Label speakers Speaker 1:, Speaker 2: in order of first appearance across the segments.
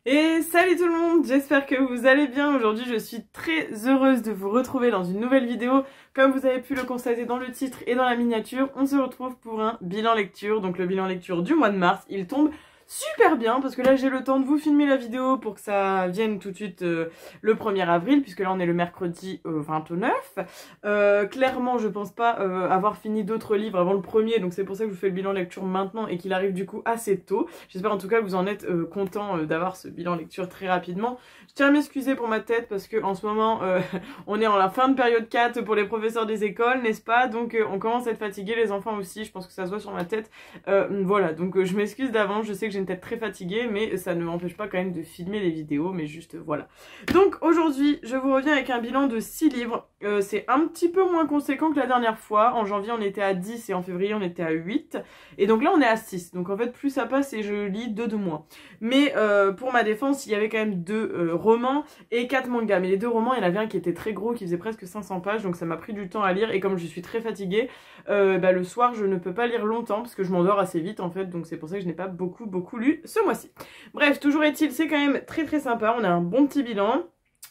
Speaker 1: Et salut tout le monde, j'espère que vous allez bien. Aujourd'hui je suis très heureuse de vous retrouver dans une nouvelle vidéo. Comme vous avez pu le constater dans le titre et dans la miniature, on se retrouve pour un bilan lecture. Donc le bilan lecture du mois de mars, il tombe super bien parce que là j'ai le temps de vous filmer la vidéo pour que ça vienne tout de suite le 1er avril, puisque là on est le mercredi 29. Clairement je pense pas avoir fini d'autres livres avant le 1er, donc c'est pour ça que je vous fais le bilan lecture maintenant et qu'il arrive du coup assez tôt. J'espère en tout cas que vous en êtes content d'avoir ce bilan lecture très rapidement. Je tiens à m'excuser pour ma tête parce que en ce moment on est en la fin de période 4 pour les professeurs des écoles, n'est-ce pas? Donc on commence à être fatigué, les enfants aussi, je pense que ça se voit sur ma tête. Voilà, donc je m'excuse d'avance, je sais que j'ai une tête très fatiguée, mais ça ne m'empêche pas quand même de filmer les vidéos, mais juste voilà. Donc aujourd'hui, je vous reviens avec un bilan de 6 livres. C'est un petit peu moins conséquent que la dernière fois. En janvier, on était à 10 et en février, on était à 8. Et donc là, on est à 6. Donc en fait, plus ça passe et je lis 2 de moins. Mais pour ma défense, il y avait quand même 2 romans et 4 mangas. Mais les 2 romans, il y en avait un qui était très gros, qui faisait presque 500 pages, donc ça m'a pris du temps à lire. Et comme je suis très fatiguée, le soir, je ne peux pas lire longtemps parce que je m'endors assez vite en fait. Donc c'est pour ça que je n'ai pas beaucoup lu ce mois-ci. Bref, toujours est-il, c'est quand même très sympa. On a un bon petit bilan.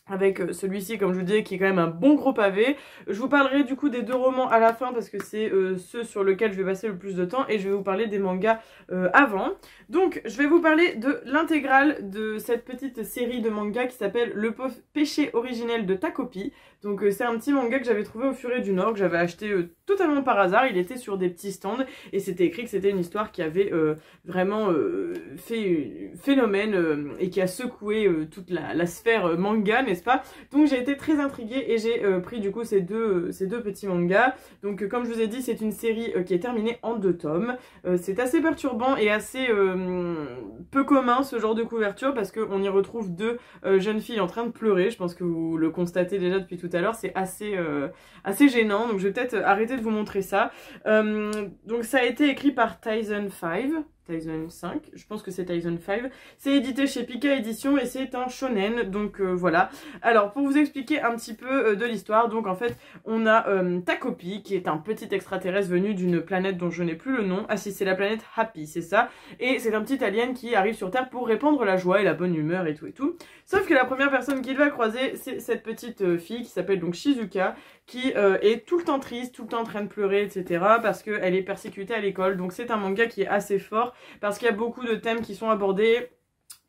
Speaker 1: Avec celui-ci, comme je vous disais, qui est quand même un bon gros pavé. Je vous parlerai du coup des 2 romans à la fin parce que c'est ceux sur lesquels je vais passer le plus de temps, et je vais vous parler des mangas avant. Donc je vais vous parler de l'intégrale de cette petite série de mangas qui s'appelle Le péché originel de Takopi. Donc c'est un petit manga que j'avais trouvé au Furet du Nord, que j'avais acheté totalement par hasard. Il était sur des petits stands et c'était écrit que c'était une histoire qui avait vraiment fait phénomène et qui a secoué toute la sphère manga, n'est-ce pas? Donc j'ai été très intriguée et j'ai pris du coup ces deux petits mangas. Donc comme je vous ai dit, c'est une série qui est terminée en 2 tomes. C'est assez perturbant et assez peu commun ce genre de couverture parce qu'on y retrouve 2 jeunes filles en train de pleurer. Je pense que vous le constatez déjà depuis tout à l'heure, c'est assez gênant. Donc je vais peut-être arrêter de vous montrer ça. Donc ça a été écrit par Tyson 5, je pense que c'est Tyson 5. C'est édité chez Pika Édition et c'est un shonen, donc voilà. Alors pour vous expliquer un petit peu de l'histoire, donc en fait on a Takopi qui est un petit extraterrestre venu d'une planète dont je n'ai plus le nom. Ah si, c'est la planète Happy, c'est ça. Et c'est un petit alien qui arrive sur Terre pour répandre la joie et la bonne humeur et tout. Sauf que la première personne qu'il va croiser, c'est cette petite fille qui s'appelle donc Shizuka, qui est tout le temps triste, tout le temps en train de pleurer, etc. parce qu'elle est persécutée à l'école. Donc c'est un manga qui est assez fort parce qu'il y a beaucoup de thèmes qui sont abordés.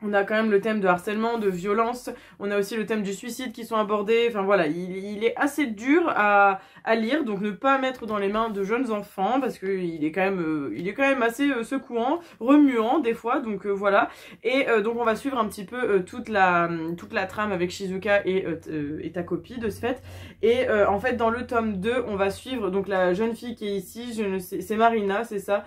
Speaker 1: On a quand même le thème de harcèlement, de violence, on a aussi le thème du suicide qui sont abordés, enfin voilà, il est assez dur à lire, donc ne pas mettre dans les mains de jeunes enfants, parce qu'il est quand même assez secouant, remuant des fois, donc voilà. Et donc on va suivre un petit peu toute la trame avec Shizuka et Takopi de ce fait. Et en fait dans le tome 2, on va suivre donc la jeune fille qui est ici, c'est Marina, c'est ça,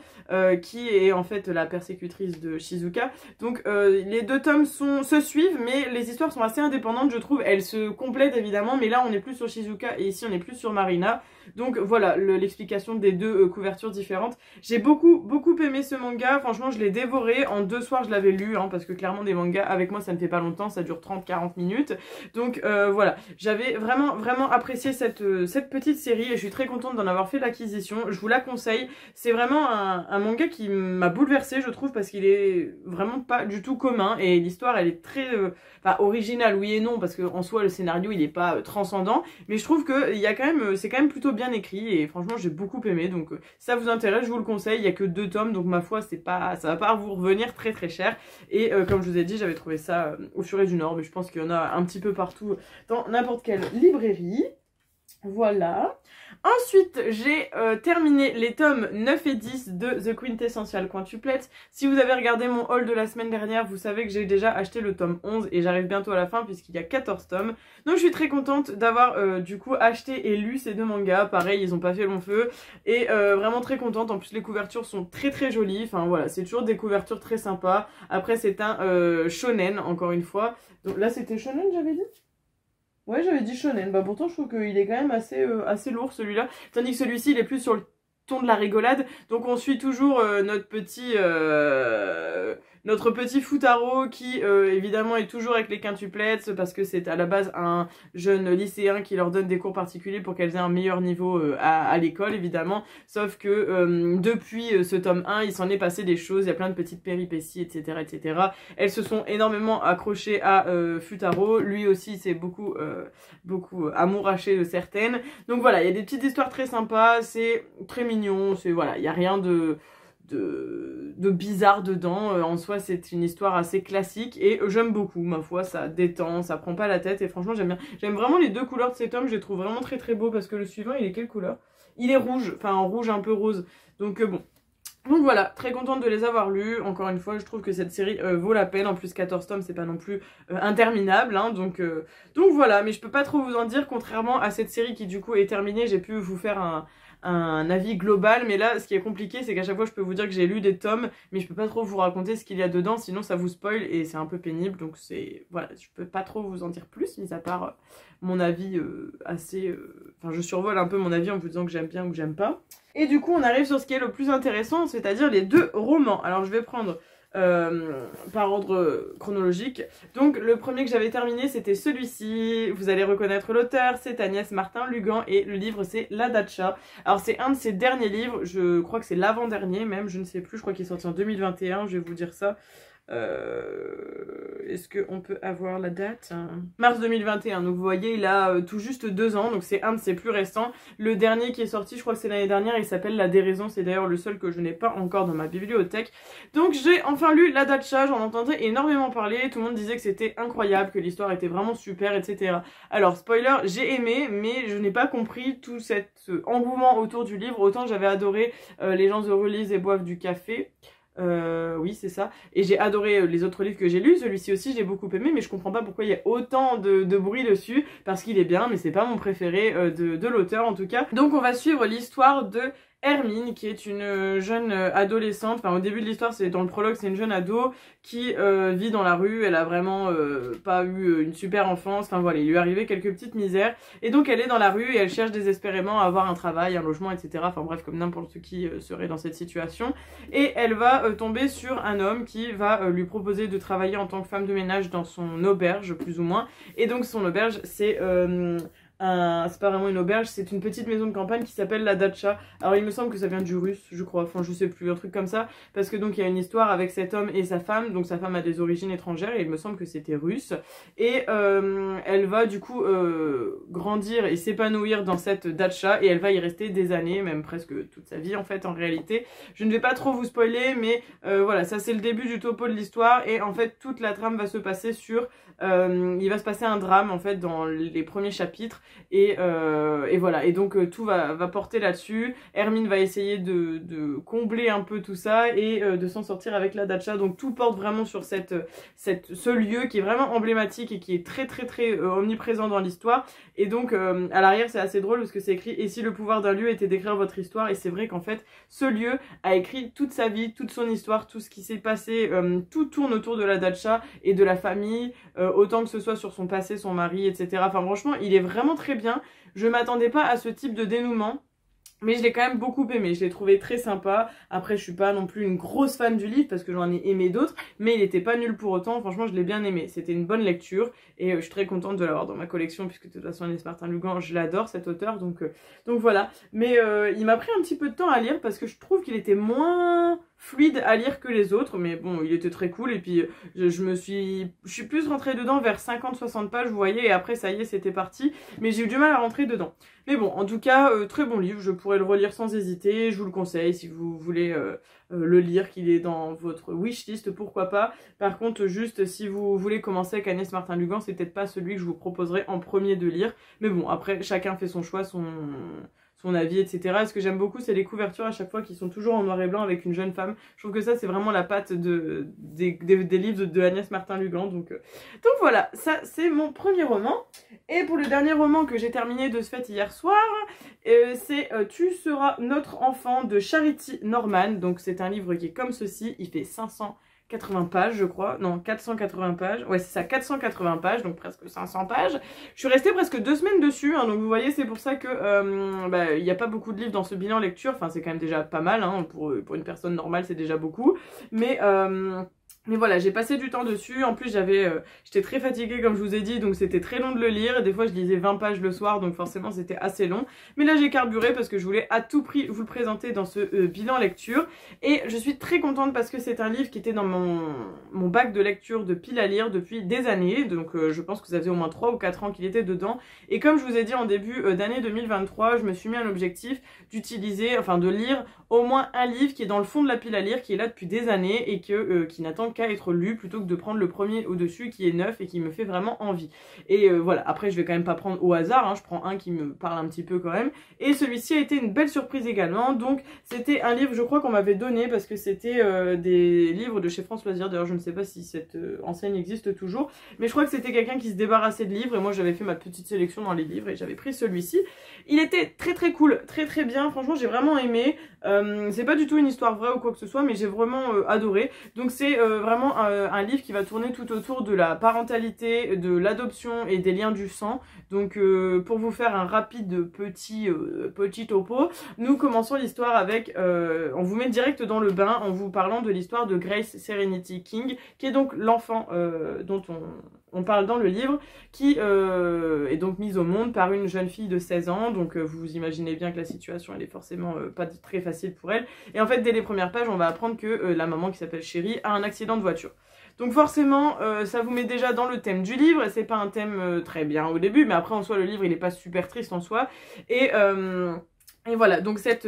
Speaker 1: qui est en fait la persécutrice de Shizuka. Donc les 2 tomes se suivent, mais les histoires sont assez indépendantes, je trouve. Elles se complètent évidemment, mais là on est plus sur Shizuka et ici on est plus sur Marina. Donc voilà l'explication des 2 couvertures différentes. J'ai beaucoup aimé ce manga, franchement je l'ai dévoré. En 2 soirs je l'avais lu, parce que clairement des mangas avec moi ça ne fait pas longtemps, ça dure 30-40 minutes. Donc voilà, j'avais vraiment apprécié cette petite série et je suis très contente d'en avoir fait l'acquisition. Je vous la conseille, c'est vraiment un manga qui m'a bouleversée je trouve, parce qu'il est vraiment pas du tout commun et l'histoire elle est très originale, oui et non, parce qu'en soi le scénario il est pas transcendant, mais je trouve que c'est quand même plutôt bien écrit et franchement j'ai beaucoup aimé. Donc si ça vous intéresse, je vous le conseille. Il y a que 2 tomes, donc ma foi ça va pas vous revenir très cher. Et comme je vous ai dit, j'avais trouvé ça au Furet du Nord, mais je pense qu'il y en a un petit peu partout dans n'importe quelle librairie. Voilà. Ensuite, j'ai terminé les tomes 9 et 10 de The Quintessential Quintuplet. Si vous avez regardé mon haul de la semaine dernière, vous savez que j'ai déjà acheté le tome 11 et j'arrive bientôt à la fin puisqu'il y a 14 tomes. Donc je suis très contente d'avoir du coup acheté et lu ces 2 mangas. Pareil, ils ont pas fait long feu et vraiment très contente. En plus, les couvertures sont très jolies. Enfin voilà, c'est toujours des couvertures très sympas. Après, c'est un shonen, encore une fois. Donc là, c'était shonen, j'avais dit ? Ouais, j'avais dit shonen. Bah pourtant, je trouve qu'il est quand même assez lourd celui-là. Tandis que celui-ci, il est plus sur le ton de la rigolade. Donc on suit toujours notre petit Futaro qui évidemment est toujours avec les quintuplettes parce que c'est à la base un jeune lycéen qui leur donne des cours particuliers pour qu'elles aient un meilleur niveau à l'école évidemment, sauf que depuis ce tome 1 il s'en est passé des choses, il y a plein de petites péripéties etc etc. Elles se sont énormément accrochées à Futaro, lui aussi c'est beaucoup amouraché de certaines, donc voilà, il y a des petites histoires très sympas, c'est très mignon, c'est voilà, il n'y a rien de bizarre dedans, en soi c'est une histoire assez classique et j'aime beaucoup, ma foi ça détend, ça prend pas la tête et franchement j'aime bien, j'aime vraiment les deux couleurs de cet homme, je les trouve vraiment très très beaux parce que le suivant il est quelle couleur? Il est rouge, enfin en rouge un peu rose, donc bon. Donc voilà, très contente de les avoir lus, encore une fois je trouve que cette série vaut la peine, en plus 14 tomes c'est pas non plus interminable, hein, donc voilà, mais je peux pas trop vous en dire, contrairement à cette série qui du coup est terminée, j'ai pu vous faire un avis global, mais là ce qui est compliqué c'est qu'à chaque fois je peux vous dire que j'ai lu des tomes mais je peux pas trop vous raconter ce qu'il y a dedans sinon ça vous spoil et c'est un peu pénible, donc c'est voilà, je peux pas trop vous en dire plus mis à part mon avis assez enfin je survole un peu mon avis en vous disant que j'aime bien ou que j'aime pas. Et du coup on arrive sur ce qui est le plus intéressant, c'est-à-dire les deux romans. Alors je vais prendre par ordre chronologique. Donc le premier que j'avais terminé c'était celui-ci, vous allez reconnaître l'auteur, c'est Agnès Martin-Lugan et le livre c'est La Datcha. Alors c'est un de ses derniers livres, je crois que c'est l'avant-dernier même, je ne sais plus, je crois qu'il est sorti en 2021, je vais vous dire ça. Est-ce qu'on peut avoir la date? Mars 2021, donc vous voyez il a tout juste 2 ans, donc c'est un de ses plus récents. Le dernier qui est sorti je crois que c'est l'année dernière, il s'appelle La Déraison, c'est d'ailleurs le seul que je n'ai pas encore dans ma bibliothèque. Donc j'ai enfin lu La Datcha, j'en entendais énormément parler, tout le monde disait que c'était incroyable, que l'histoire était vraiment super etc. Alors spoiler, j'ai aimé mais je n'ai pas compris tout cet engouement autour du livre, autant j'avais adoré Les gens heureux lisent et boivent du café. Oui c'est ça, et j'ai adoré les autres livres que j'ai lus, celui-ci aussi j'ai beaucoup aimé mais je comprends pas pourquoi il y a autant de bruit dessus, parce qu'il est bien mais c'est pas mon préféré de l'auteur en tout cas. Donc on va suivre l'histoire de Hermine qui est une jeune adolescente, enfin au début de l'histoire c'est dans le prologue, c'est une jeune ado qui vit dans la rue, elle a vraiment pas eu une super enfance, enfin voilà, il lui est arrivé quelques petites misères et donc elle est dans la rue et elle cherche désespérément à avoir un travail, un logement etc, enfin bref comme n'importe qui serait dans cette situation, et elle va tomber sur un homme qui va lui proposer de travailler en tant que femme de ménage dans son auberge plus ou moins, et donc son auberge c'est c'est pas vraiment une auberge, c'est une petite maison de campagne qui s'appelle la Datcha. Alors il me semble que ça vient du russe, je crois, enfin je sais plus, un truc comme ça, parce que donc il y a une histoire avec cet homme et sa femme, donc sa femme a des origines étrangères et il me semble que c'était russe, et elle va du coup grandir et s'épanouir dans cette Datcha et elle va y rester des années, même presque toute sa vie en fait en réalité. Je ne vais pas trop vous spoiler mais voilà, ça c'est le début du topo de l'histoire et en fait toute la trame va se passer sur il va se passer un drame en fait dans les premiers chapitres et voilà, et donc tout va porter là-dessus. Hermine va essayer de combler un peu tout ça et de s'en sortir avec la Datcha, donc tout porte vraiment sur ce lieu qui est vraiment emblématique et qui est très omniprésent dans l'histoire. Et donc à l'arrière c'est assez drôle parce que c'est écrit « Et si le pouvoir d'un lieu était d'écrire votre histoire ?» et c'est vrai qu'en fait ce lieu a écrit toute sa vie, toute son histoire, tout ce qui s'est passé, tout tourne autour de la Datcha et de la famille, autant que ce soit sur son passé, son mari, etc. Enfin franchement il est vraiment très bien, je m'attendais pas à ce type de dénouement. Mais je l'ai quand même beaucoup aimé, je l'ai trouvé très sympa. Après je suis pas non plus une grosse fan du livre parce que j'en ai aimé d'autres, mais il était pas nul pour autant, franchement je l'ai bien aimé. C'était une bonne lecture et je suis très contente de l'avoir dans ma collection puisque de toute façon Agnès Martin-Lugan, je l'adore cet auteur, donc voilà. Mais il m'a pris un petit peu de temps à lire parce que je trouve qu'il était moins fluide à lire que les autres, mais bon il était très cool et puis je suis plus rentrée dedans vers 50-60 pages vous voyez, et après ça y est c'était parti, mais j'ai eu du mal à rentrer dedans. Mais bon en tout cas très bon livre, je pourrais le relire sans hésiter, je vous le conseille si vous voulez le lire, qu'il est dans votre wishlist, pourquoi pas. Par contre juste si vous voulez commencer avec Agnès Martin-Lugan, c'est peut-être pas celui que je vous proposerai en premier de lire, mais bon après chacun fait son choix, son avis, etc. Et ce que j'aime beaucoup, c'est les couvertures à chaque fois qui sont toujours en noir et blanc avec une jeune femme. Je trouve que ça, c'est vraiment la patte des livres de Agnès Martin-Lugan. Donc voilà, ça, c'est mon premier roman. Et pour le dernier roman que j'ai terminé de ce fait hier soir, c'est Tu seras notre enfant de Charity Norman. Donc c'est un livre qui est comme ceci, il fait 580 pages je crois, non 480 pages, ouais c'est ça, 480 pages, donc presque 500 pages. Je suis restée presque 2 semaines dessus, hein, donc vous voyez c'est pour ça que il n'y a pas beaucoup de livres dans ce bilan lecture, enfin c'est quand même déjà pas mal, hein, pour une personne normale c'est déjà beaucoup, mais Mais voilà, j'ai passé du temps dessus, en plus j'étais très fatiguée comme je vous ai dit, donc c'était très long de le lire, et des fois je lisais 20 pages le soir, donc forcément c'était assez long. Mais là j'ai carburé parce que je voulais à tout prix vous le présenter dans ce bilan lecture, et je suis très contente parce que c'est un livre qui était dans mon bac de lecture de pile à lire depuis des années, donc je pense que ça faisait au moins 3 ou 4 ans qu'il était dedans, et comme je vous ai dit en début d'année 2023, je me suis mis un objectif de lire au moins un livre qui est dans le fond de la pile à lire, qui est là depuis des années, et qui n'attend qu'à être lu plutôt que de prendre le premier au-dessus qui est neuf et qui me fait vraiment envie. Et voilà, après je vais quand même pas prendre au hasard, hein, je prends un qui me parle un petit peu quand même. Et celui-ci a été une belle surprise également, donc c'était un livre je crois qu'on m'avait donné parce que c'était des livres de chez France Loisirs, d'ailleurs je ne sais pas si cette enseigne existe toujours, mais je crois que c'était quelqu'un qui se débarrassait de livres et moi j'avais fait ma petite sélection dans les livres et j'avais pris celui-ci. Il était très très cool, très très bien, franchement j'ai vraiment aimé. C'est pas du tout une histoire vraie ou quoi que ce soit, mais j'ai vraiment adoré. Donc c'est vraiment un livre qui va tourner tout autour de la parentalité, de l'adoption et des liens du sang. Donc pour vous faire un rapide petit topo, nous commençons l'histoire avec, on vous met direct dans le bain en vous parlant de l'histoire de Grace Serenity King, qui est donc l'enfant dont on parle dans le livre, qui est donc mise au monde par une jeune fille de 16 ans, donc vous imaginez bien que la situation elle est forcément pas très facile pour elle, et en fait dès les premières pages on va apprendre que la maman qui s'appelle Chérie a un accident de voiture. Donc forcément ça vous met déjà dans le thème du livre, et c'est pas un thème très bien au début, mais après en soi le livre il est pas super triste en soi, et voilà, donc cette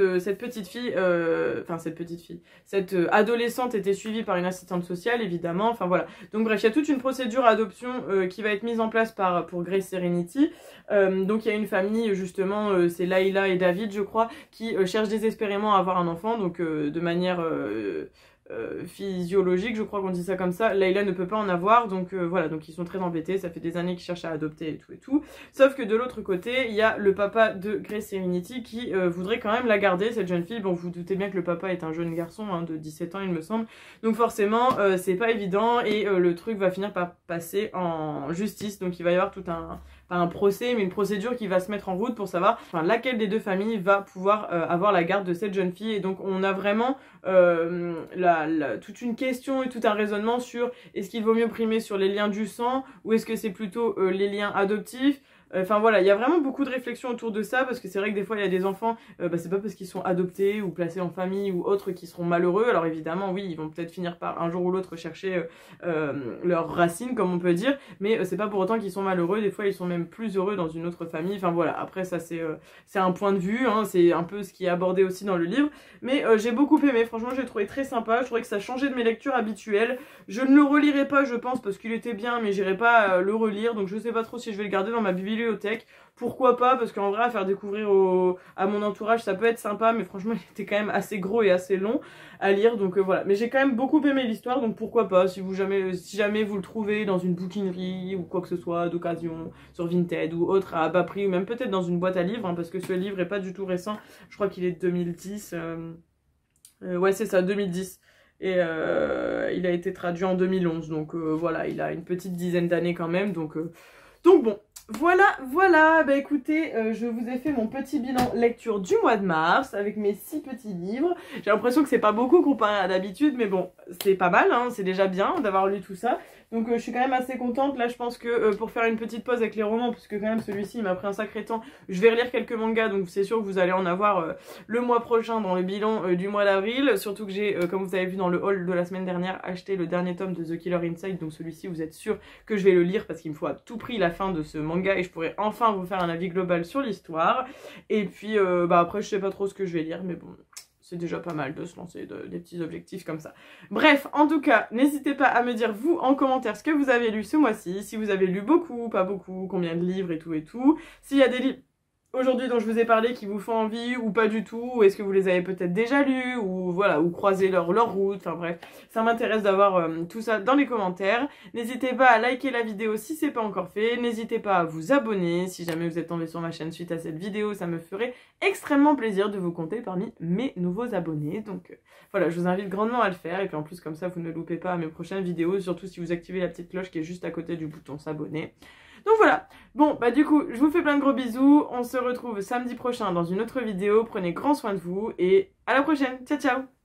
Speaker 1: adolescente était suivie par une assistante sociale, évidemment, enfin voilà. Donc bref, il y a toute une procédure adoption qui va être mise en place pour Grace Serenity. Donc il y a une famille, justement, c'est Layla et David, je crois, qui cherchent désespérément à avoir un enfant, donc de manière... physiologique, je crois qu'on dit ça comme ça. Layla ne peut pas en avoir, donc voilà, donc ils sont très embêtés, ça fait des années qu'ils cherchent à adopter et tout. Sauf que de l'autre côté, il y a le papa de Grace Serenity qui voudrait quand même la garder, cette jeune fille. Bon, vous vous doutez bien que le papa est un jeune garçon hein, de 17 ans il me semble, donc forcément c'est pas évident, et le truc va finir par passer en justice, donc il va y avoir tout pas un procès, mais une procédure qui va se mettre en route pour savoir laquelle des deux familles va pouvoir avoir la garde de cette jeune fille. Et donc on a vraiment toute une question et tout un raisonnement sur est-ce qu'il vaut mieux primer sur les liens du sang ou est-ce que c'est plutôt les liens adoptifs. Enfin voilà, il y a vraiment beaucoup de réflexions autour de ça, parce que c'est vrai que des fois il y a des enfants, c'est pas parce qu'ils sont adoptés ou placés en famille ou autres qui seront malheureux. Alors évidemment oui, ils vont peut-être finir par un jour ou l'autre chercher leurs racines comme on peut dire, mais c'est pas pour autant qu'ils sont malheureux, des fois ils sont même plus heureux dans une autre famille. Enfin voilà, après ça c'est un point de vue, hein, c'est un peu ce qui est abordé aussi dans le livre, mais j'ai beaucoup aimé, franchement j'ai trouvé très sympa, je trouvais que ça changeait de mes lectures habituelles. Je ne le relirai pas je pense parce qu'il était bien, mais j'irai pas le relire, donc je sais pas trop si je vais le garder dans ma bibliothèque. Pourquoi pas, parce qu'en vrai à faire découvrir à mon entourage ça peut être sympa, mais franchement il était quand même assez gros et assez long à lire, donc voilà. Mais j'ai quand même beaucoup aimé l'histoire, donc pourquoi pas, si jamais vous le trouvez dans une bouquinerie ou quoi que ce soit d'occasion, sur Vinted ou autre à bas prix, ou même peut-être dans une boîte à livres, hein, parce que ce livre est pas du tout récent, je crois qu'il est de 2010, ouais c'est ça, 2010. Et il a été traduit en 2011, donc voilà, il a une petite dizaine d'années quand même, donc bon, voilà, bah écoutez, je vous ai fait mon petit bilan lecture du mois de mars avec mes 6 petits livres. J'ai l'impression que c'est pas beaucoup comparé à d'habitude, mais bon, c'est pas mal, hein, c'est déjà bien d'avoir lu tout ça. Donc je suis quand même assez contente. Là je pense que pour faire une petite pause avec les romans, parce que quand même celui-ci il m'a pris un sacré temps, je vais relire quelques mangas, donc c'est sûr que vous allez en avoir le mois prochain dans le bilan du mois d'avril. Surtout que j'ai, comme vous avez vu dans le haul de la semaine dernière, acheté le dernier tome de The Killer Inside, donc celui-ci vous êtes sûr que je vais le lire parce qu'il me faut à tout prix la fin de ce manga et je pourrai enfin vous faire un avis global sur l'histoire. Et puis après je sais pas trop ce que je vais lire, mais bon... c'est déjà pas mal de se lancer des petits objectifs comme ça. Bref, en tout cas, n'hésitez pas à me dire vous en commentaire ce que vous avez lu ce mois-ci, si vous avez lu beaucoup, pas beaucoup, combien de livres et tout. S'il y a des livres aujourd'hui dont je vous ai parlé qui vous font envie ou pas du tout, ou est-ce que vous les avez peut-être déjà lus, ou voilà, ou croisé leur route, enfin bref, ça m'intéresse d'avoir tout ça dans les commentaires. N'hésitez pas à liker la vidéo si c'est pas encore fait, n'hésitez pas à vous abonner si jamais vous êtes tombé sur ma chaîne suite à cette vidéo, ça me ferait extrêmement plaisir de vous compter parmi mes nouveaux abonnés. Donc voilà, je vous invite grandement à le faire, et puis en plus comme ça vous ne loupez pas mes prochaines vidéos, surtout si vous activez la petite cloche qui est juste à côté du bouton s'abonner. Donc voilà, bon bah du coup je vous fais plein de gros bisous, on se retrouve samedi prochain dans une autre vidéo, prenez grand soin de vous et à la prochaine, ciao ciao.